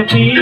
ज्योति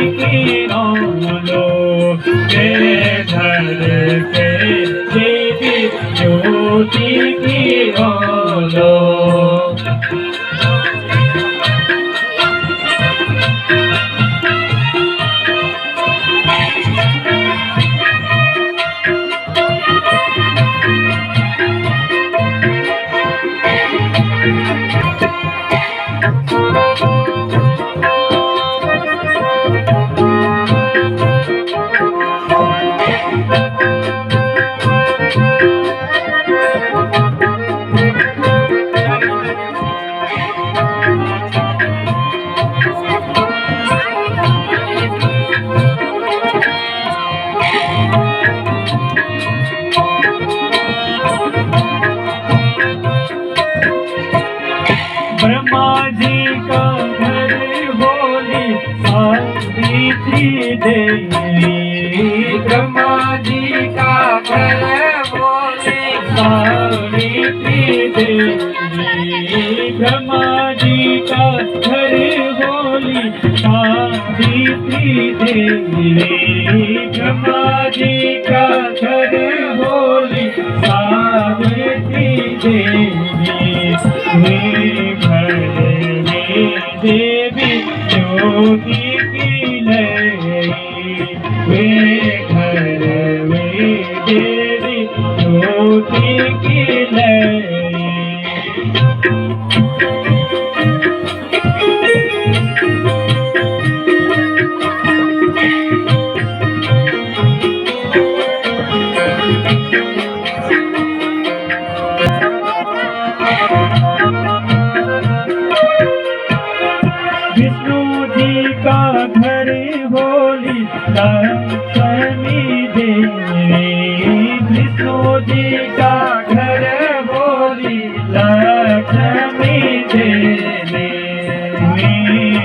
ब्रह्मा जी का घर होली सावित्री देवी। ब्रह्मा जी का घर होली सावित्री देवी। ब्रह्मा जी का घर होली सावित्री देवी। ब्रह्मा जी का घर होली सावित्री देवी। वे घर में देवी ज्योति की लई। वे घर में देवी ज्योति की लई। विष्णु जी का घर होली लक्ष्मी देवी। विष्णु जी का घर होली लक्ष्मी देवी।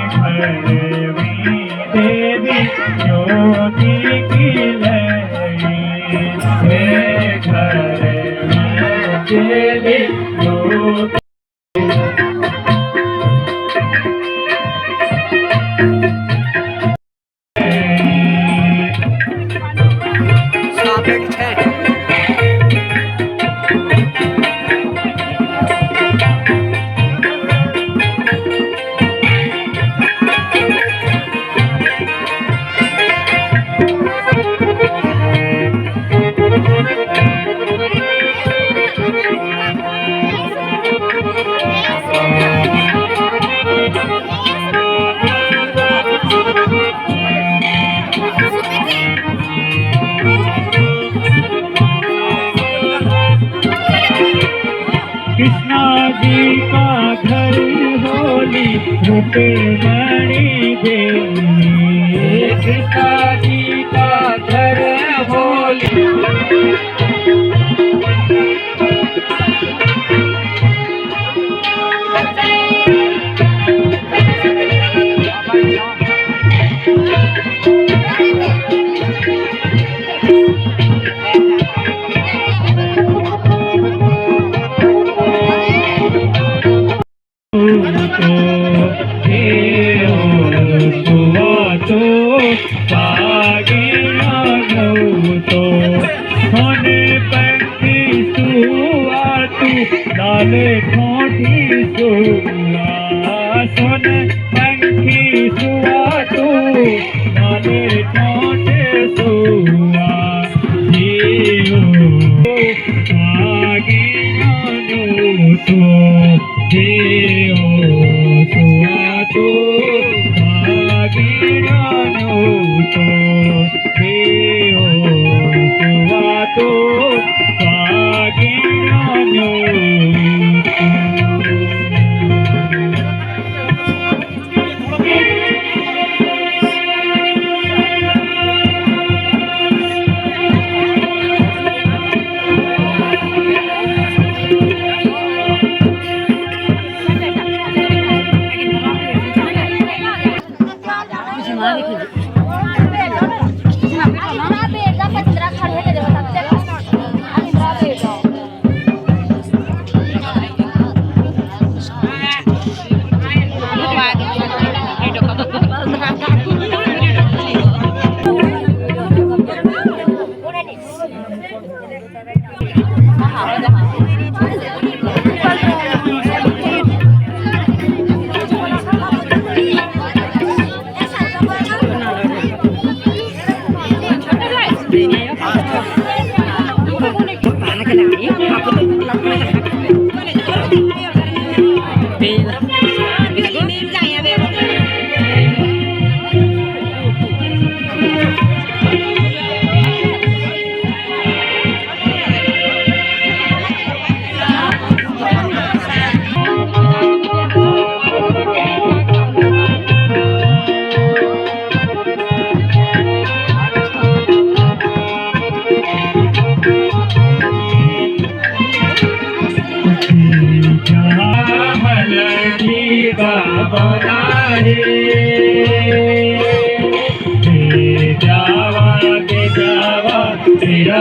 घर में देवी ज्योति की लई। घर में देवी ज्योति। Stop at 10. कृष्णा जी का घर होली रूपमणि देवी। कृष्णा जी का घर होली सुवा तो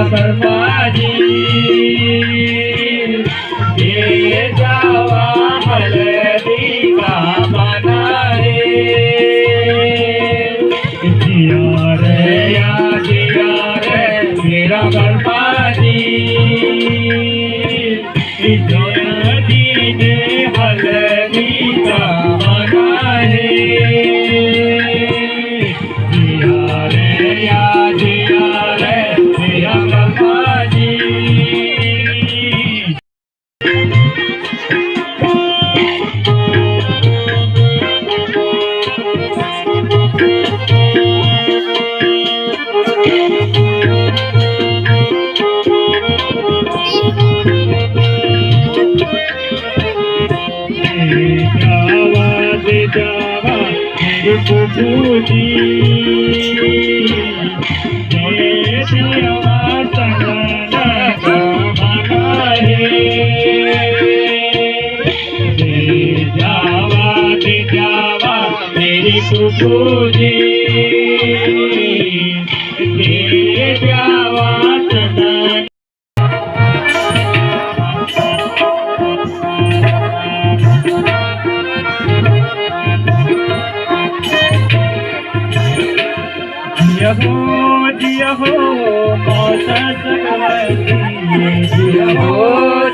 ब्रह्माजी ये जावा हल्दी का बना रे जिया रे मेरा ब्रह्माजी ने हल्दी का बना रे जिया रे मेरा ब्रह्माजी जावा मेरे बुबूजी जय जियावा संगना गाना रे जावा मेरी बुबूजी जय जावा संगना जिया हो माता सगवती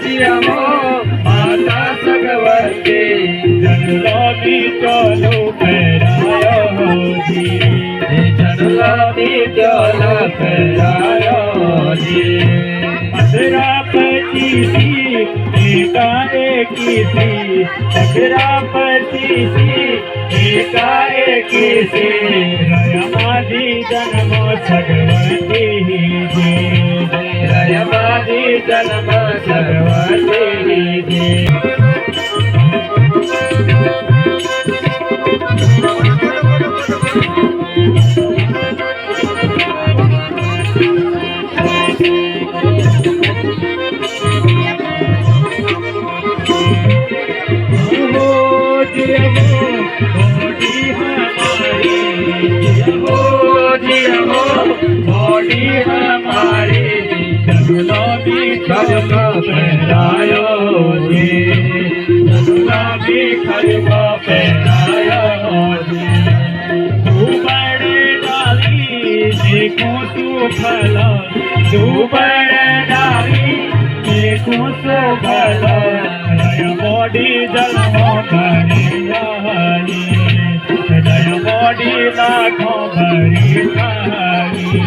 जिया हो माता सगवती जनलादी चलो पैराया हो जी जनलादी चलो पैराया हो जी मथुरा पति थी एकाएकी थी मथुरा पति थी एकाएकी से रयमादी जन्म सगवती जी रयमादी जन्म सगवती जी खलका पहनायो जी गुलाबी खलका पहनायो जी तू बड़े डाली देखो तू भला तू बड़े डाली देखो तो भला दया मोड़ी जन्मो भरी कहानी दया मोड़ी लाखों भरी कहानी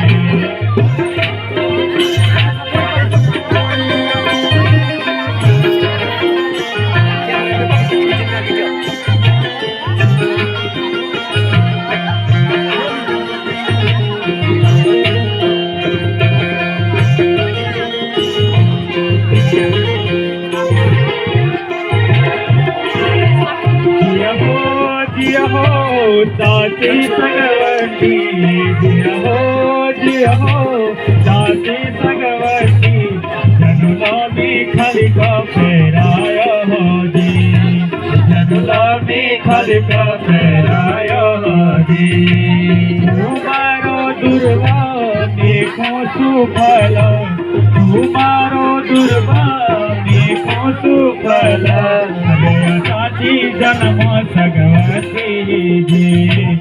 दासी सगवती जिया हो दासी सगवती जनुलाबी खलिका फेराया हो जी जनुलाबी खलिका फेराया हो जी तुम्हारो दुर्गा देखो सुफला तुम्हारो दुर्गा देखो सुफला साथी जन्म सगवती जी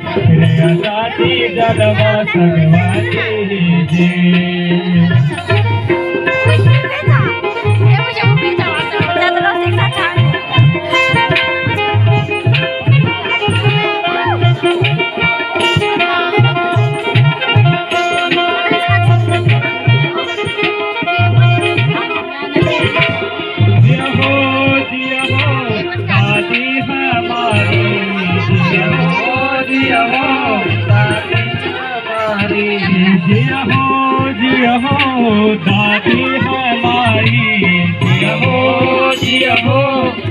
साथी जन्म सगवती जी जिया हो दादी हमारी जिया हो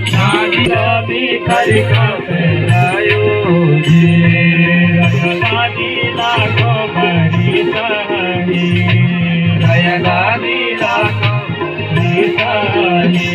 दादी दादी खलिका फैलायो जी दादी लाखों भरी सहानी दादी लाखों भरी सहानी